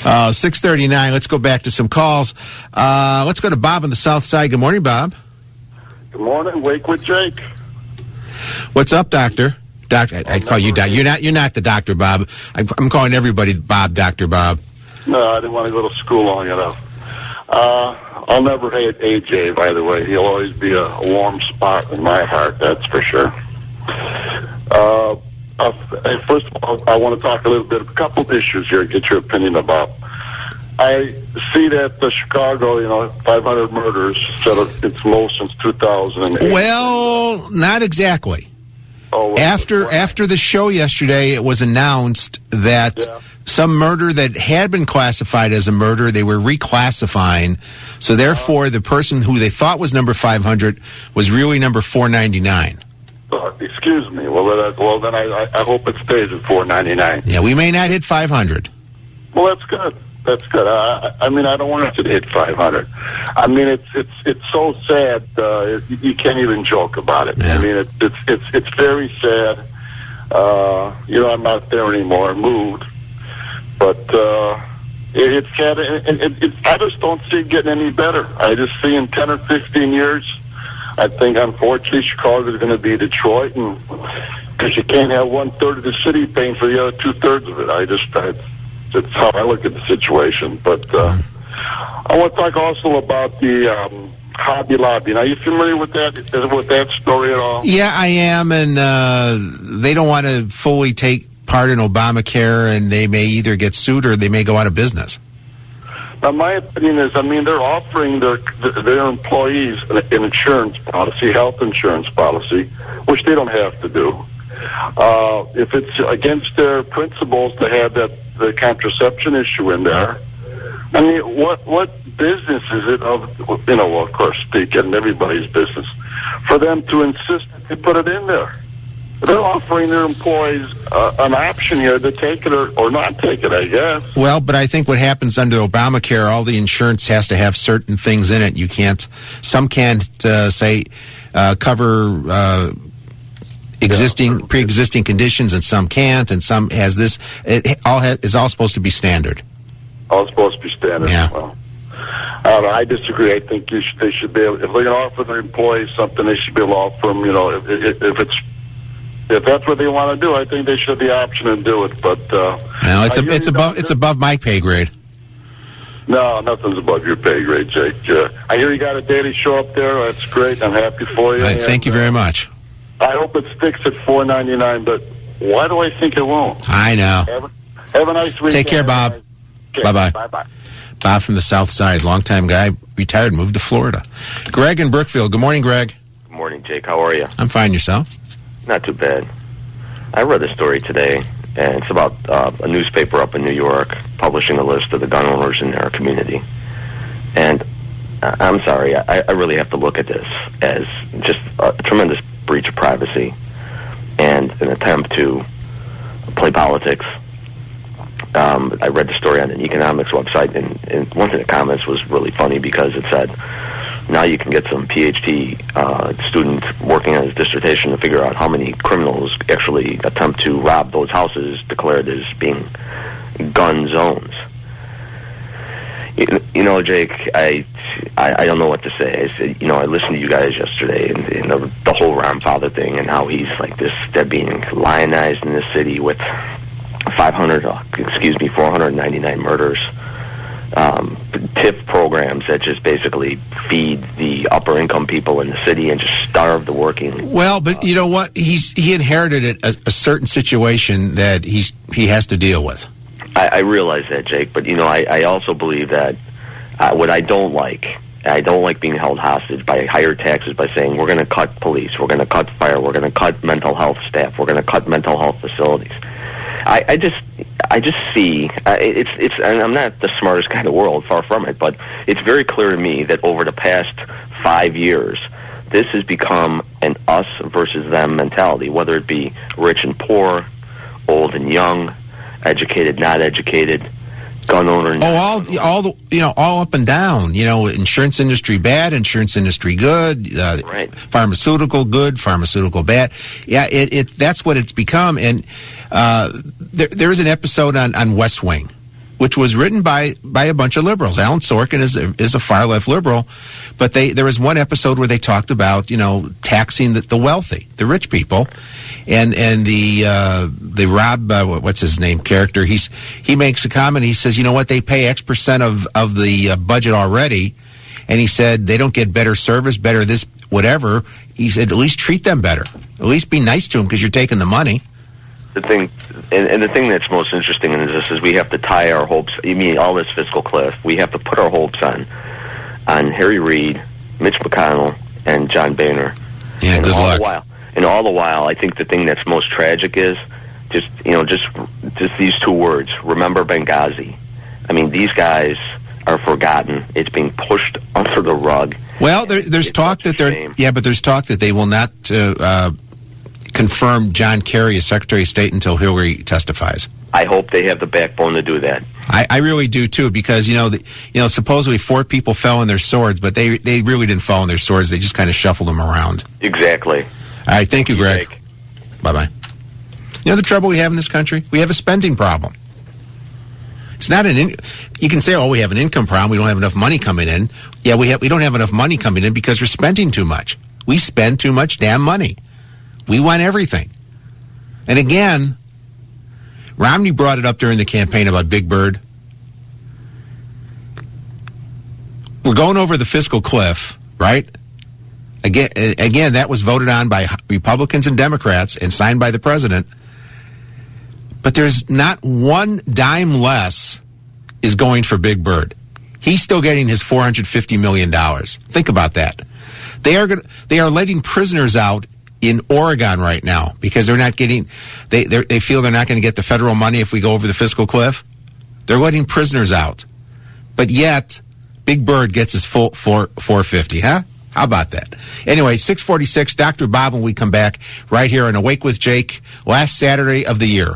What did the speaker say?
6:39. Let's go back to some calls. Let's go to Bob on the South Side. Good morning, Bob. Good morning. Wake with Jake. What's up, Doctor? I call you Doc. You're not the doctor, Bob. I'm calling everybody Bob, Dr. Bob. No, I didn't want to go to school long enough. I'll never hate AJ, by the way. He'll always be a warm spot in my heart, that's for sure. First of all, I want to talk a couple of issues here, get your opinion about. I see that the Chicago, 500 murders set its low since 2008. Well, not exactly. Oh, after the show yesterday, it was announced that some murder that had been classified as a murder, they were reclassifying. So therefore, the person who they thought was number 500 was really number 499. Excuse me. Well, then I hope it stays at 499. Yeah, we may not hit 500. Well, that's good. That's good. I mean, I don't want it to hit 500. I mean, it's so sad. You can't even joke about it. Yeah. I mean, it's very sad. I'm not there anymore. I moved, but it's sad. I just don't see it getting any better. I just see in 10 or 15 years, I think unfortunately Chicago is going to be Detroit, and because you can't have 1/3 of the city paying for the other 2/3 of it. That's how I look at the situation. But I want to talk also about the Hobby Lobby. Now, are you familiar with that story at all? Yeah, I am, and they don't want to fully take part in Obamacare, and they may either get sued or they may go out of business. Now, my opinion is, they're offering their employees an insurance policy, health insurance policy, which they don't have to do. If it's against their principles to have the contraception issue in there, I mean, what business is it of course, speaking everybody's business, for them to insist that they put it in there? They're offering their employees an option here to take it or not take it, I guess. Well, but I think what happens under Obamacare, all the insurance has to have certain things in it. Some can't cover pre-existing conditions, and some can't, and some has this. It is all supposed to be standard. All supposed to be standard. Yeah. Well, I disagree. I think they should be able, if they're going to offer their employees something, they should be able to offer them. If that's what they want to do, I think they should have the option to do it. But it's above my pay grade. No, nothing's above your pay grade, Jake. I hear you got a daily show up there. That's great. I'm happy for you. Thank you very much. I hope it sticks at $4.99, but why do I think it won't? I know. Have a nice weekend. Take care, Bob. Okay. Bye-bye. Bye-bye. Bob from the South Side, longtime guy, retired, moved to Florida. Greg in Brookfield. Good morning, Greg. Good morning, Jake. How are you? I'm fine. Yourself? Not too bad. I read a story today, and it's about a newspaper up in New York publishing a list of the gun owners in their community. And I'm sorry, I really have to look at this as just a tremendous breach of privacy and an attempt to play politics. I read the story on an economics website, and one of the comments was really funny because it said, now you can get some PhD student working on his dissertation to figure out how many criminals actually attempt to rob those houses declared as being gun zones. Jake, I don't know what to say. I listened to you guys yesterday and the whole Ron Father thing and how he's like this, they're being lionized in this city with 499 murders. TIF programs that just basically feed the upper income people in the city and just starve the working. Well, but you know what? He inherited a certain situation that he has to deal with. I realize that, Jake, but I also believe that what I don't like being held hostage by higher taxes by saying we're going to cut police, we're going to cut fire, we're going to cut mental health staff, we're going to cut mental health facilities. I just see it's and I'm not the smartest guy in the world, far from it, but it's very clear to me that over the past 5 years, this has become an us versus them mentality, whether it be rich and poor, old and young, educated, not educated, gun owner. All up and down. Insurance industry bad, insurance industry good, right. Pharmaceutical good, pharmaceutical bad. Yeah, that's what it's become. And there is an episode on West Wing which was written by a bunch of liberals. Alan Sorkin is a far left liberal, but there was one episode where they talked about, taxing the wealthy, the rich people, and the Rob what's his name character, he makes a comment. He says, you know what, they pay X percent of the budget already, and he said they don't get better service, better this, whatever. He said at least treat them better, at least be nice to them because you're taking the money. The thing, and the thing that's most interesting in this is we have to tie our hopes. All this fiscal cliff, we have to put our hopes on Harry Reid, Mitch McConnell, and John Boehner. Yeah, and good luck. All the while, I think the thing that's most tragic is just these two words. Remember Benghazi. I mean, these guys are forgotten. It's being pushed under the rug. Well, there's talk that but there's talk that they will not confirm John Kerry as Secretary of State until Hillary testifies. I hope they have the backbone to do that. I really do too, because supposedly 4 people fell on their swords, but they really didn't fall on their swords. They just kind of shuffled them around. Exactly. All right, thank you, Greg. Bye bye. The trouble we have in this country, we have a spending problem. It's not you can say, oh, we have an income problem. We don't have enough money coming in. Yeah, we don't have enough money coming in because we're spending too much. We spend too much damn money. We want everything. And again, Romney brought it up during the campaign about Big Bird. We're going over the fiscal cliff, right? Again, that was voted on by Republicans and Democrats and signed by the president. But there's not one dime less is going for Big Bird. He's still getting his $450 million. Think about that. They are letting prisoners out in Oregon right now because they're not getting. They feel they're not going to get the federal money if we go over the fiscal cliff. They're letting prisoners out, but yet Big Bird gets his full $450. Huh? How about that? Anyway, 6:46. Dr. Bob when we come back right here on Awake with Jake. Last Saturday of the year.